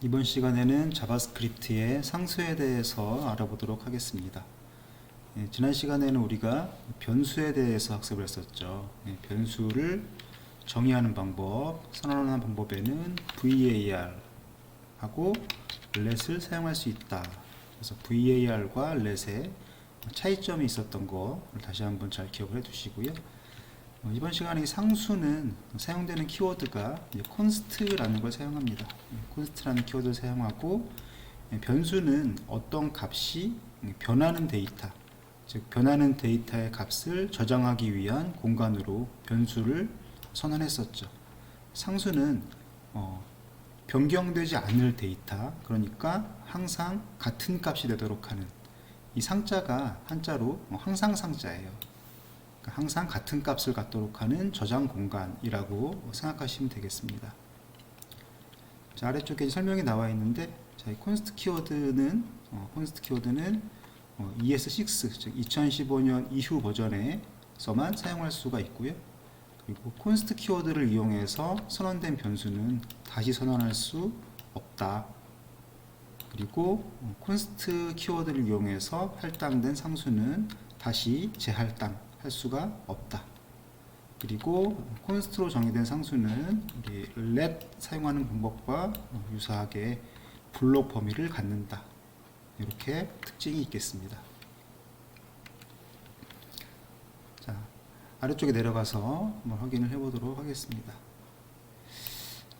이번 시간에는 자바스크립트의 상수에 대해서 알아보도록 하겠습니다. 지난 시간에는 우리가 변수에 대해서 학습을 했었죠. 변수를 정의하는 방법, 선언하는 방법에는 var 하고 let을 사용할 수 있다. 그래서 var과 let의 차이점이 있었던 거를 다시 한번 잘 기억을 해 두시고요. 이번 시간에 상수는 사용되는 키워드가 const라는 걸 사용합니다. const라는 키워드를 사용하고, 변수는 어떤 값이 변하는 데이터, 즉 변하는 데이터의 값을 저장하기 위한 공간으로 변수를 선언했었죠. 상수는 변경되지 않을 데이터, 그러니까 항상 같은 값이 되도록 하는, 이 상자가 한자로 항상 상자예요. 항상 같은 값을 갖도록 하는 저장 공간이라고 생각하시면 되겠습니다. 자, 아래쪽에 설명이 나와 있는데, 자, 이 const 키워드는 ES6, 즉 2015년 이후 버전에서만 사용할 수가 있고요. 그리고 const 키워드를 이용해서 선언된 변수는 다시 선언할 수 없다. 그리고 const 키워드를 이용해서 할당된 상수는 다시 재할당 할 수가 없다. 그리고 const로 정의된 상수는 우리 let 사용하는 방법과 유사하게 블록 범위를 갖는다. 이렇게 특징이 있겠습니다. 자, 아래쪽에 내려가서 한번 확인을 해보도록 하겠습니다.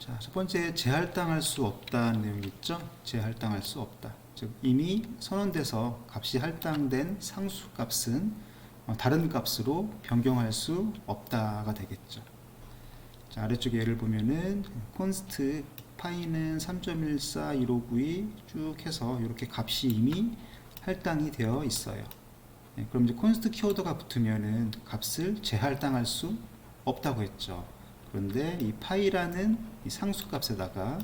자, 첫 번째 재할당할 수 없다는 내용이 있죠. 재할당할 수 없다. 즉 이미 선언돼서 값이 할당된 상수 값은 다른 값으로 변경할 수 없다가 되겠죠. 자, 아래쪽 예를 보면은 const 파이는 3.141592 쭉 해서 이렇게 값이 이미 할당이 되어 있어요. 그럼 이제 const 키워드가 붙으면은 값을 재할당할 수 없다고 했죠. 그런데 이 파이라는 이 상수 값에다가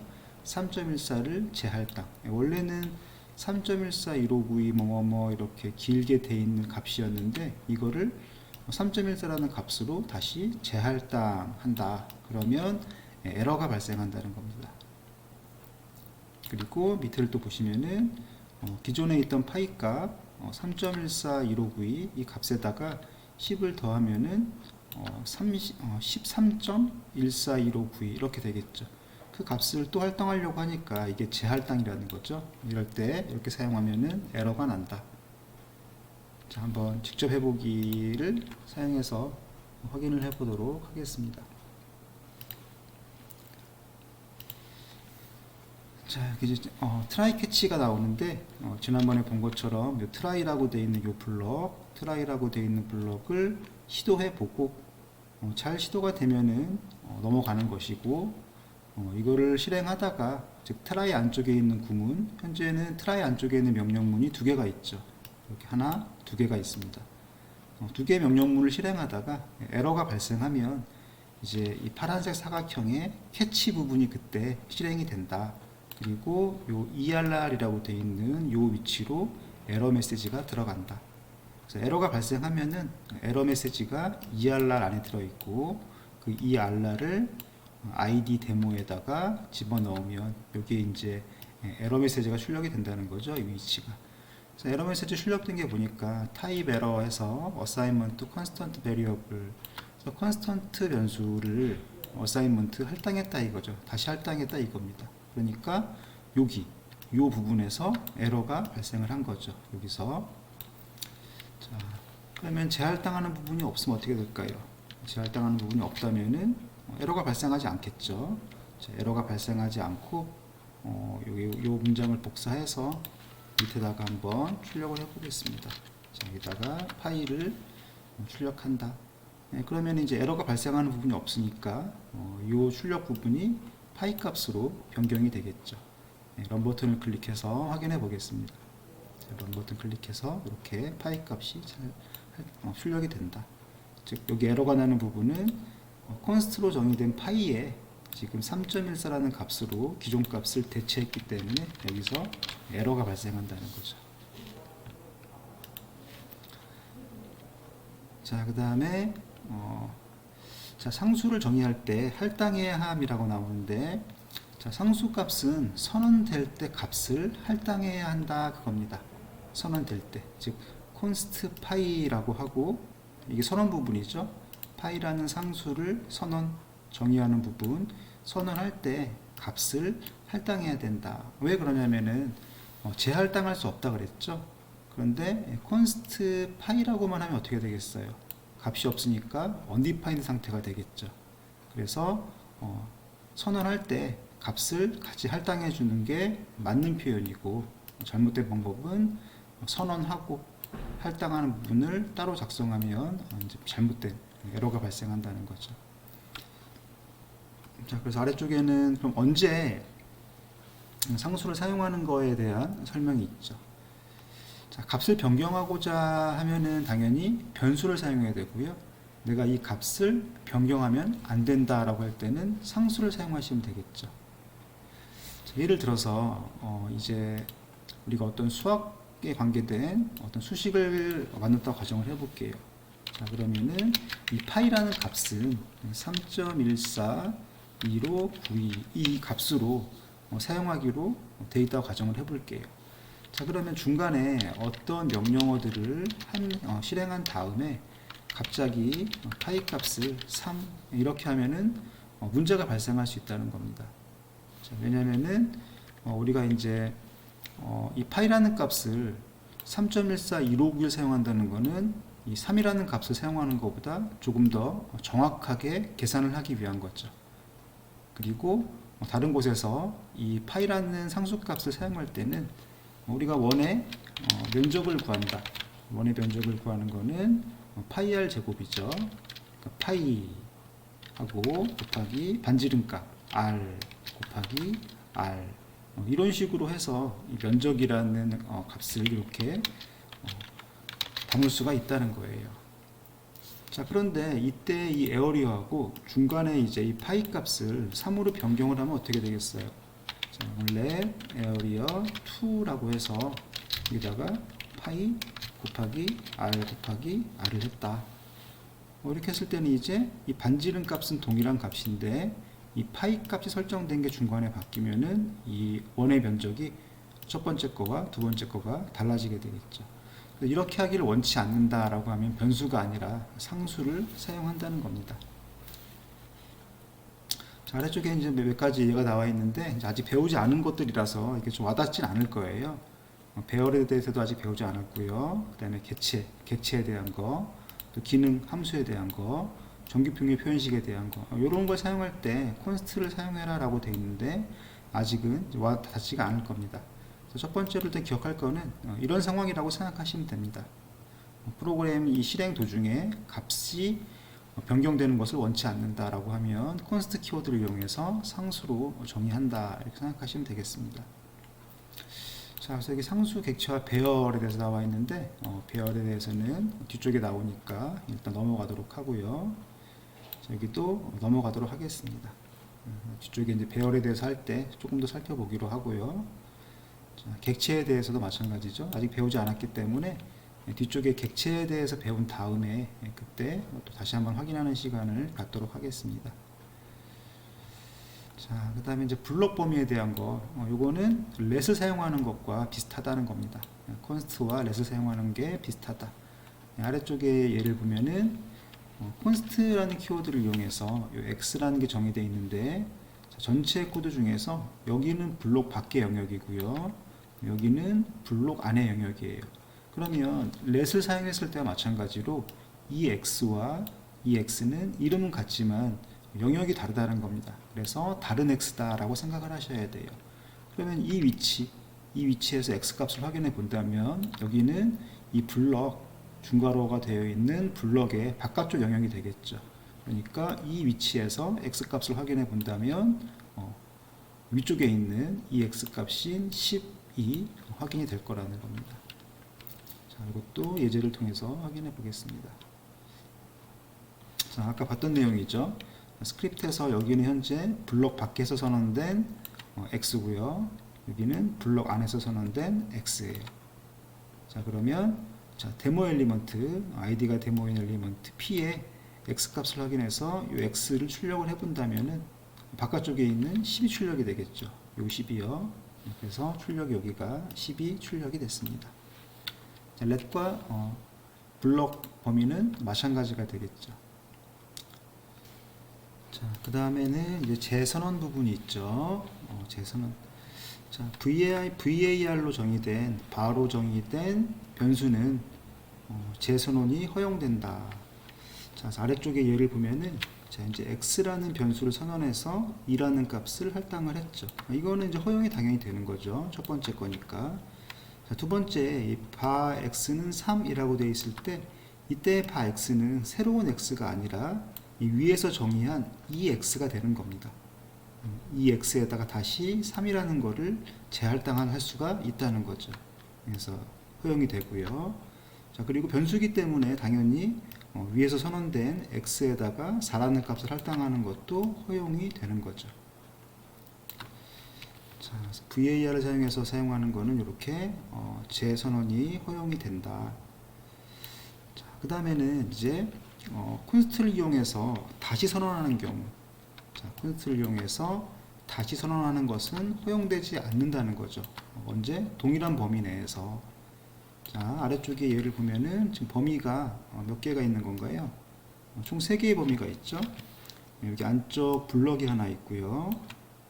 3.14를 재할당, 원래는 3.141592 뭐뭐뭐 이렇게 길게 돼 있는 값이었는데 이거를 3.14라는 값으로 다시 재할당한다. 그러면 에러가 발생한다는 겁니다. 그리고 밑을 또 보시면은 기존에 있던 파이 값 3.141592 이 값에다가 10을 더하면은 13.141592 이렇게 되겠죠. 그 값을 또 할당하려고 하니까 이게 재할당이라는 거죠. 이럴 때 이렇게 사용하면은 에러가 난다. 자, 한번 직접 해보기를 사용해서 확인을 해보도록 하겠습니다. 자, 여기 이제 트라이 캐치가 나오는데 지난번에 본 것처럼 요 트라이라고 되어 있는 요 블럭, 트라이라고 되어 있는 블럭을 시도해 보고 잘 시도가 되면은 넘어가는 것이고, 이거를 실행하다가 즉 트라이 안쪽에 있는 구문, 현재는 트라이 안쪽에 있는 명령문이 두 개가 있죠. 이렇게 하나, 두 개가 있습니다. 두 개의 명령문을 실행하다가 에러가 발생하면 이제 이 파란색 사각형의 캐치 부분이 그때 실행이 된다. 그리고 요 ERR이라고 되어 있는 요 위치로 에러 메시지가 들어간다. 그래서 에러가 발생하면은 에러 메시지가 ERR 안에 들어있고, 그 ERR을 ID 데모에다가 집어넣으면 여기에 이제 에러 메시지가 출력이 된다는 거죠. 이 위치가. 그래서 에러 메시지 출력된 게 보니까 타입 에러 해서 assignment constant variable, 그래서 constant 변수를 assignment 할당했다 이거죠. 다시 할당했다 이겁니다. 그러니까 여기 요 부분에서 에러가 발생을 한 거죠. 여기서. 자, 그러면 재할당하는 부분이 없으면 어떻게 될까요? 재할당하는 부분이 없다면은 에러가 발생하지 않겠죠. 자, 에러가 발생하지 않고 요 문장을 복사해서 밑에다가 한번 출력을 해보겠습니다. 자, 여기다가 파일을 출력한다. 그러면 이제 에러가 발생하는 부분이 없으니까 요 출력 부분이 파이 값으로 변경이 되겠죠. 런 버튼을 클릭해서 확인해 보겠습니다. 자, 런 버튼 클릭해서 이렇게 파이 값이 잘 출력이 된다. 즉 여기 에러가 나는 부분은 const로 정의된 파이에 지금 3.14라는 값으로 기존 값을 대체했기 때문에 여기서 에러가 발생한다는 거죠. 자, 그 다음에 자, 상수를 정의할 때 할당해야 함이라고 나오는데, 자, 자, 상수값은 선언될 때 값을 할당해야 한다 그겁니다. 선언될 때, 즉 const 파이라고 하고, 이게 선언 부분이죠. 파이라는 상수를 정의하는 부분, 선언할 때 값을 할당해야 된다. 왜 그러냐면은 재할당할 수 없다 그랬죠. 그런데 const 파이라고만 하면 어떻게 되겠어요? 값이 없으니까 undefined 상태가 되겠죠. 그래서 선언할 때 값을 같이 할당해 주는 게 맞는 표현이고, 잘못된 방법은 선언하고 할당하는 부분을 따로 작성하면 이제 잘못된 에러가 발생한다는 거죠. 자, 그래서 아래쪽에는 그럼 언제 상수를 사용하는 거에 대한 설명이 있죠. 자, 값을 변경하고자 하면은 당연히 변수를 사용해야 되고요. 내가 이 값을 변경하면 안 된다라고 할 때는 상수를 사용하시면 되겠죠. 자, 예를 들어서 이제 우리가 어떤 수학에 관계된 어떤 수식을 만든다고 가정을 해볼게요. 자, 그러면은 이 파이라는 값은 3.141592 이 값으로 사용하기로 돼 있다고 가정을 해볼게요. 자, 그러면 중간에 어떤 명령어들을 실행한 다음에 갑자기 파이 값을 3 이렇게 하면은 문제가 발생할 수 있다는 겁니다. 자, 왜냐면은 우리가 이제 이 파이라는 값을 3.141591 사용한다는 거는 이 3이라는 값을 사용하는 것보다 조금 더 정확하게 계산을 하기 위한 거죠. 그리고 다른 곳에서 이 파이라는 상수값을 사용할 때는 우리가 원의 면적을 구한다. 원의 면적을 구하는 거는 파이 r 제곱이죠. 그러니까 파이 하고 곱하기 반지름값 r 곱하기 r 이런 식으로 해서 이 면적이라는 값을 이렇게 담을 수가 있다는 거예요. 자, 그런데 이때 이 에어리어하고 중간에 이제 이 파이 값을 3으로 변경을 하면 어떻게 되겠어요? 자, 원래 에어리어 2라고 해서 여기다가 파이 곱하기 r 곱하기 r을 했다. 이렇게 했을 때는 이제 이 반지름 값은 동일한 값인데 이 파이 값이 설정된 게 중간에 바뀌면은 이 원의 면적이 첫 번째 거와 두 번째 거가 달라지게 되겠죠. 이렇게 하기를 원치 않는다라고 하면 변수가 아니라 상수를 사용한다는 겁니다. 자, 아래쪽에 이제 몇 가지 예가 나와 있는데 아직 배우지 않은 것들이라서 이게 좀 와닿진 않을 거예요. 배열에 대해서도 아직 배우지 않았고요. 그 다음에 객체에 대한 거, 또 기능 함수에 대한 거, 정규평의 표현식에 대한 거, 이런 걸 사용할 때 const를 사용해라 라고 되어 있는데 아직은 와닿지가 않을 겁니다. 첫 번째로 일단 기억할 거는 이런 상황이라고 생각하시면 됩니다. 프로그램 이 실행 도중에 값이 변경되는 것을 원치 않는다라고 하면 const 키워드를 이용해서 상수로 정의한다 이렇게 생각하시면 되겠습니다. 자, 그래서 여기 상수, 객체와 배열에 대해서 나와 있는데 배열에 대해서는 뒤쪽에 나오니까 일단 넘어가도록 하고요. 자, 여기도 넘어가도록 하겠습니다. 뒤쪽에 이제 배열에 대해서 할 때 조금 더 살펴보기로 하고요. 자, 객체에 대해서도 마찬가지죠. 아직 배우지 않았기 때문에 뒤쪽에 객체에 대해서 배운 다음에 그때 또 다시 한번 확인하는 시간을 갖도록 하겠습니다. 자, 그 다음에 이제 블록 범위에 대한 거, 요거는 let을 사용하는 것과 비슷하다는 겁니다. const와 let을 사용하는 게 비슷하다. 아래쪽에 예를 보면은 const라는 키워드를 이용해서 요 x라는 게 정의되어 있는데 자, 전체 코드 중에서 여기는 블록 밖의 영역이고요. 여기는 블록 안의 영역이에요. 그러면 let을 사용했을 때와 마찬가지로 이 x와 이 x는 이름은 같지만 영역이 다르다는 겁니다. 그래서 다른 x다 라고 생각을 하셔야 돼요. 그러면 이 위치에서 x 값을 확인해 본다면 여기는 이 블럭 중괄호가 되어 있는 블럭의 바깥쪽 영역이 되겠죠. 그러니까 이 위치에서 x 값을 확인해 본다면 위쪽에 있는 이 x 값인 12 확인이 될 거라는 겁니다. 자, 이것도 예제를 통해서 확인해 보겠습니다. 자, 아까 봤던 내용이죠. 스크립트에서 여기는 현재 블록 밖에서 선언된 x고요. 여기는 블록 안에서 선언된 x예요. 자, 그러면 자, 데모 엘리먼트, id가 데모 엘리먼트 p의 x 값을 확인해서 이 x를 출력을 해본다면은 바깥쪽에 있는 10이 출력이 되겠죠. 요 10이요. 그래서 출력 여기가 10이 출력이 됐습니다. 자, 렛과 블럭 범위는 마찬가지가 되겠죠. 자, 그 다음에는 이제 재선언 부분이 있죠. 재선언. 자, VAR로 정의된, 바로 정의된 변수는 재선언이 허용된다. 자, 아래쪽에 예를 보면은, 자, 이제 x라는 변수를 선언해서 2라는 값을 할당을 했죠. 이거는 이제 허용이 당연히 되는 거죠. 첫 번째 거니까. 자, 두 번째, 이 바 x는 3이라고 되어 있을 때, 이때 바 x는 새로운 x가 아니라 이 위에서 정의한 2x가 되는 겁니다. 2x에다가 다시 3이라는 거를 재할당할 수가 있다는 거죠. 그래서 허용이 되고요. 자, 그리고 변수기 때문에 당연히 위에서 선언된 x에다가 4라는 값을 할당하는 것도 허용이 되는 거죠. 자, VAR을 사용해서 사용하는 거는 이렇게 재선언이 허용이 된다. 자, 그 다음에는 이제 콘스트를 이용해서 다시 선언하는 경우, 자, 콘스트를 이용해서 다시 선언하는 것은 허용되지 않는다는 거죠. 언제? 동일한 범위 내에서. 자, 아래쪽에 예를 보면은 지금 범위가 몇 개가 있는 건가요? 총 3개의 범위가 있죠. 여기 안쪽 블럭이 하나 있고요.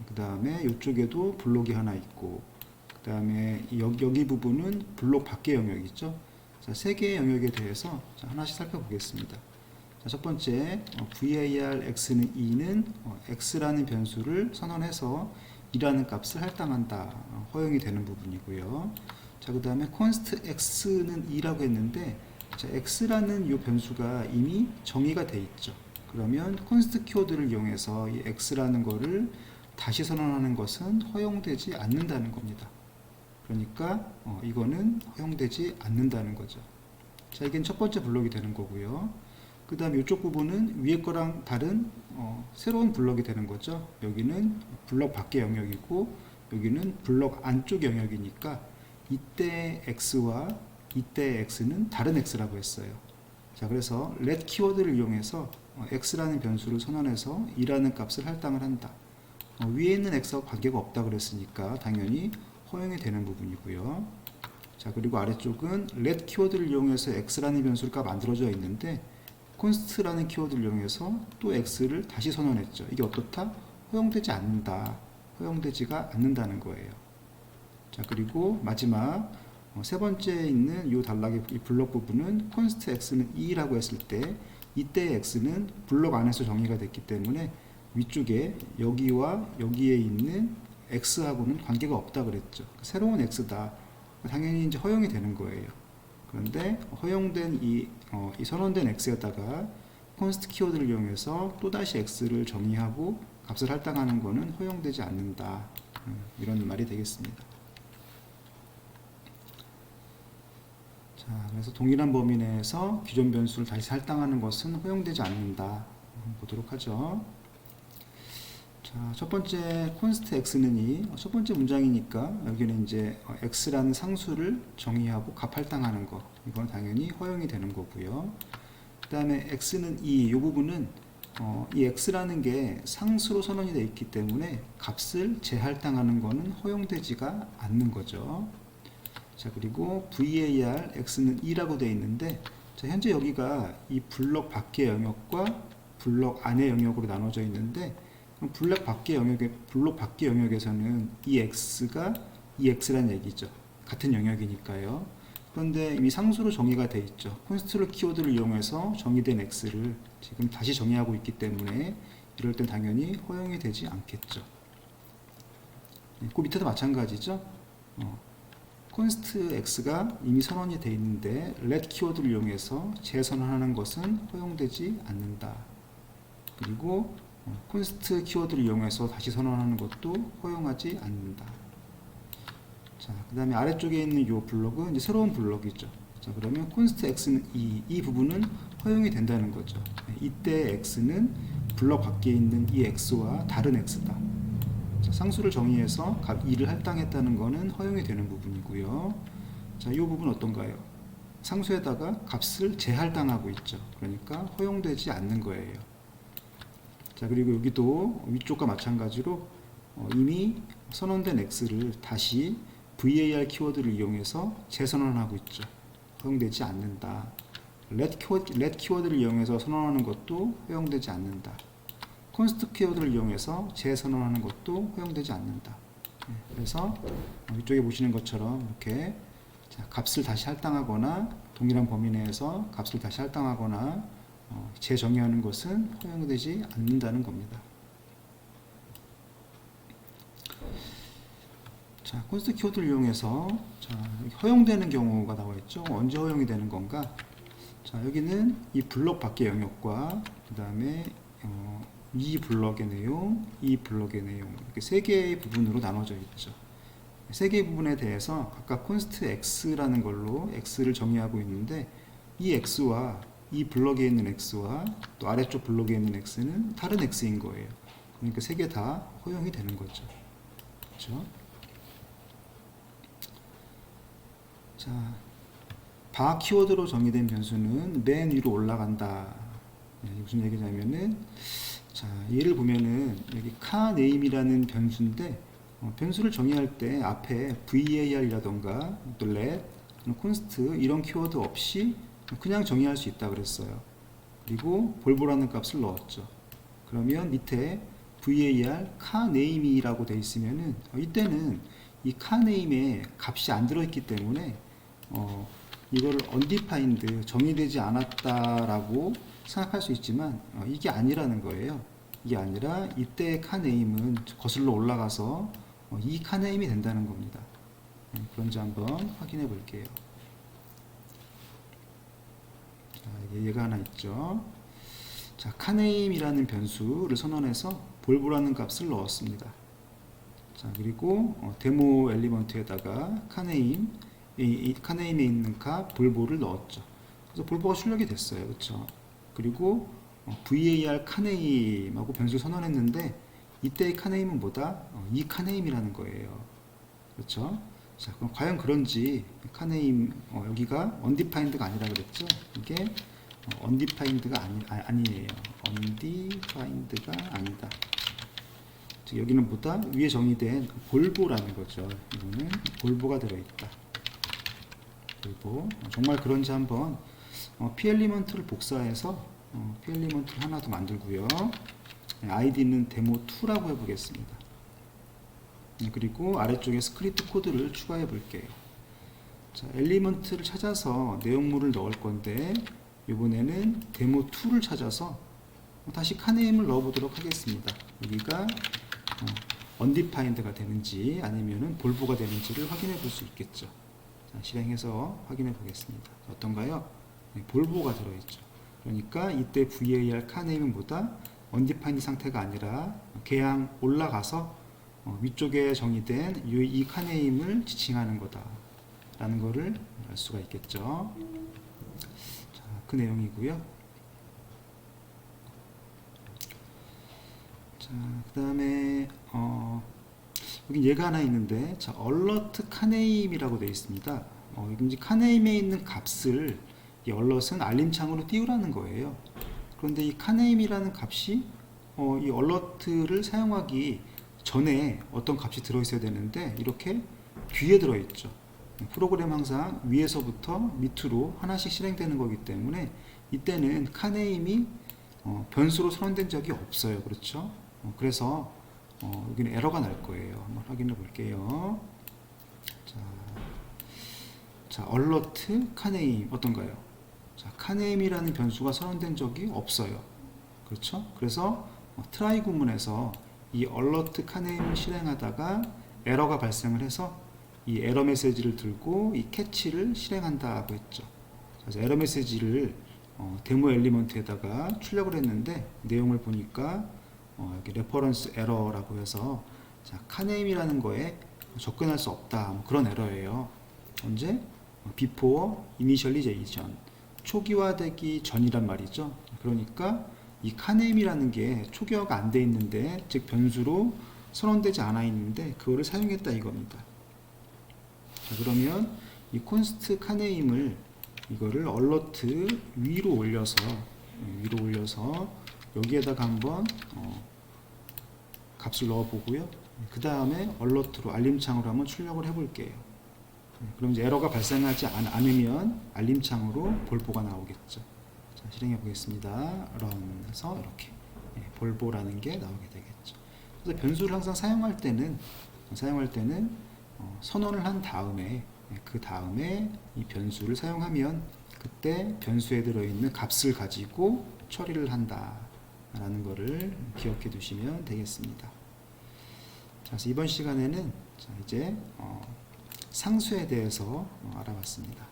그 다음에 이쪽에도 블록이 하나 있고, 그 다음에 여기 부분은 블록 밖의 영역이죠. 자, 3개의 영역에 대해서 하나씩 살펴보겠습니다. 자, 첫 번째, var x는 2는 x라는 변수를 선언해서 2라는 값을 할당한다. 허용이 되는 부분이고요. 자, 그 다음에 const x는 2라고 했는데, 자, x라는 이 변수가 이미 정의가 돼 있죠. 그러면 const 키워드를 이용해서 이 x라는 거를 다시 선언하는 것은 허용되지 않는다는 겁니다. 그러니까 이거는 허용되지 않는다는 거죠. 자, 이게 첫 번째 블록이 되는 거고요. 그 다음 이쪽 부분은 위에 거랑 다른 새로운 블록이 되는 거죠. 여기는 블록 밖의 영역이고 여기는 블록 안쪽 영역이니까 이때 x와 이때 x는 다른 x라고 했어요. 자, 그래서 let 키워드를 이용해서 x라는 변수를 선언해서 2라는 값을 할당을 한다. 위에 있는 x하고 관계가 없다 그랬으니까 당연히 허용이 되는 부분이고요. 자, 그리고 아래쪽은 let 키워드를 이용해서 x라는 변수가 만들어져 있는데 const라는 키워드를 이용해서 또 x를 다시 선언했죠. 이게 어떻다? 허용되지 않는다. 허용되지가 않는다는 거예요. 자, 그리고 마지막 세 번째 있는 이 단락의 이 블록 부분은 const x는 2라고 했을 때 이때 x는 블록 안에서 정의가 됐기 때문에 위쪽에 여기와 여기에 있는 x하고는 관계가 없다 그랬죠. 새로운 x다. 당연히 이제 허용이 되는 거예요. 그런데 허용된 이 선언된 x에다가 const 키워드를 이용해서 또다시 x를 정의하고 값을 할당하는 것은 허용되지 않는다. 이런 말이 되겠습니다. 자, 그래서 동일한 범위 내에서 기존 변수를 다시 할당하는 것은 허용되지 않는다. 보도록 하죠. 자, 첫 번째 const x는 2. 첫 번째 문장이니까 여기는 이제 x라는 상수를 정의하고 값 할당하는 거. 이건 당연히 허용이 되는 거고요. 그 다음에 x는 2. 이 부분은 이 x라는 게 상수로 선언이 되어 있기 때문에 값을 재할당하는 거는 허용되지가 않는 거죠. 자, 그리고 var x는 2라고 되어 있는데, 자, 현재 여기가 이 블럭 밖의 영역과 블럭 안의 영역으로 나눠져 있는데, 블록 밖의 영역에서는 이 x가 이 x란 얘기죠. 같은 영역이니까요. 그런데 이미 상수로 정의가 되어 있죠. const 키워드를 이용해서 정의된 x를 지금 다시 정의하고 있기 때문에 이럴 땐 당연히 허용이 되지 않겠죠. 그 밑에도 마찬가지죠. const x가 이미 선언이 되어 있는데 let 키워드를 이용해서 재선언하는 것은 허용되지 않는다. 그리고 const 키워드를 이용해서 다시 선언하는 것도 허용하지 않는다. 자, 그 다음에 아래쪽에 있는 이 블록은 이제 새로운 블록이죠. 자, 그러면 const x는 이 부분은 허용이 된다는 거죠. 이때 x는 블록 밖에 있는 이 x와 다른 x다. 자, 상수를 정의해서 값 2를 할당했다는 것은 허용이 되는 부분이고요. 자, 이 부분 어떤가요? 상수에다가 값을 재할당하고 있죠. 그러니까 허용되지 않는 거예요. 자, 그리고 여기도 위쪽과 마찬가지로 이미 선언된 x를 다시 var 키워드를 이용해서 재선언하고 있죠. 허용되지 않는다. let 키워드를 이용해서 선언하는 것도 허용되지 않는다. const 키워드를 이용해서 재선언하는 것도 허용되지 않는다. 그래서 이쪽에 보시는 것처럼 이렇게 값을 다시 할당하거나 동일한 범위 내에서 값을 다시 할당하거나 재정의하는 것은 허용되지 않는다는 겁니다. 자, const 키워드를 이용해서 허용되는 경우가 나와 있죠. 언제 허용이 되는 건가? 자, 여기는 이 블럭 밖의 영역과 그 다음에 이 블럭의 내용, 이 블럭의 내용 이렇게 세 개의 부분으로 나눠져 있죠. 세 개의 부분에 대해서 각각 const x라는 걸로 x를 정의하고 있는데 이 x와 이 블럭에 있는 x와 또 아래쪽 블럭에 있는 x는 다른 x인 거예요. 그러니까 세 개 다 허용이 되는 거죠. 그렇죠? 자, 바 키워드로 정의된 변수는 맨 위로 올라간다. 무슨 얘기냐면은 자, 예를 보면은 여기 카네임이라는 변수인데 변수를 정의할 때 앞에 var이라던가 또 let, const 이런 키워드 없이 그냥 정의할 수 있다 그랬어요. 그리고 볼보라는 값을 넣었죠. 그러면 밑에 var 카네임이라고 돼 있으면은 이때는 이 카네임에 값이 안 들어있기 때문에 이거를 undefined 정의되지 않았다라고 생각할 수 있지만 이게 아니라는 거예요. 이게 아니라 이때의 카네임은 거슬러 올라가서 이 카네임이 된다는 겁니다. 그런지 한번 확인해 볼게요. 자, 얘가 하나 있죠. 자, 카네임이라는 변수를 선언해서 볼보라는 값을 넣었습니다. 자, 그리고 데모 엘리먼트에다가 카네임, 이 카네임에 있는 값 볼보를 넣었죠. 그래서 볼보가 출력이 됐어요. 그렇죠? 그리고 var 카네임하고 변수 선언했는데 이때의 카네임은 뭐다? 이 카네임이라는 거예요. 그렇죠? 자, 그럼 과연 그런지 카네임 여기가 undefined가 아니라 그랬죠? 이게 undefined가 아니에요. undefined가 아니다. 즉 여기는 뭐다? 위에 정의된 볼보라는 거죠. 이거는 볼보가 들어있다. 볼보. 정말 그런지 한번 p엘리먼트를 복사해서 p엘리먼트를 하나 더 만들고요. id는 데모2라고 해보겠습니다. 그리고 아래쪽에 스크립트 코드를 추가해 볼게요. 자, 엘리먼트를 찾아서 내용물을 넣을 건데 이번에는 데모2를 찾아서 다시 카네임을 넣어 보도록 하겠습니다. 여기가 undefined가 되는지 아니면은 볼보가 되는지를 확인해 볼 수 있겠죠. 자, 실행해서 확인해 보겠습니다. 어떤가요? 네, 볼보가 들어있죠. 그러니까 이때 var 카네임은 뭐다? undefined 상태가 아니라 그냥 올라가서 위쪽에 정의된 이 카네임을 지칭하는 거다 라는 거를 알 수가 있겠죠. 자, 그 내용이고요. 자, 그 다음에 여기 얘가 하나 있는데, 자, alert 카네임이라고 되어 있습니다. 이제 카네임에 있는 값을 이 alert은 알림창으로 띄우라는 거예요. 그런데 이 카네임이라는 값이 이 alert를 사용하기 전에 어떤 값이 들어있어야 되는데 이렇게 뒤에 들어있죠. 프로그램 항상 위에서부터 밑으로 하나씩 실행되는 거기 때문에 이때는 카네임이 변수로 선언된 적이 없어요. 그렇죠? 그래서 여기는 에러가 날 거예요. 한번 확인해 볼게요. 자, alert 카네임 어떤가요? 자, 카네임이라는 변수가 선언된 적이 없어요. 그렇죠? 그래서 try 구문에서 이 alert 카네임을 실행하다가 에러가 발생을 해서 이 에러 메시지를 들고 이 캐치를 실행한다고 했죠. 그래서 에러 메시지를 데모 엘리먼트에다가 출력을 했는데 내용을 보니까 여기 레퍼런스 에러라고 해서 자, 카네임이라는 거에 접근할 수 없다. 뭐 그런 에러예요. 언제? before initialization. 초기화되기 전이란 말이죠. 그러니까 이 카네임이라는 게 초기화가 안 돼 있는데, 즉 변수로 선언되지 않아 있는데 그거를 사용했다 이겁니다. 자, 그러면 이 const 카네임을 이거를 alert 위로 올려서 여기에다가 한번 값을 넣어 보고요. 그 다음에 얼러트로 알림창으로 한번 출력을 해 볼게요. 그럼 이제 에러가 발생하지 않으면 알림창으로 볼보가 나오겠죠. 자, 실행해 보겠습니다. run 해서 이렇게 볼보라는 게 나오게 되겠죠. 그래서 변수를 항상 사용할 때는 선언을 한 다음에 그 다음에 이 변수를 사용하면 그때 변수에 들어있는 값을 가지고 처리를 한다 라는 거를 기억해 두시면 되겠습니다. 자, 그래서 이번 시간에는 이제 상수에 대해서 알아봤습니다.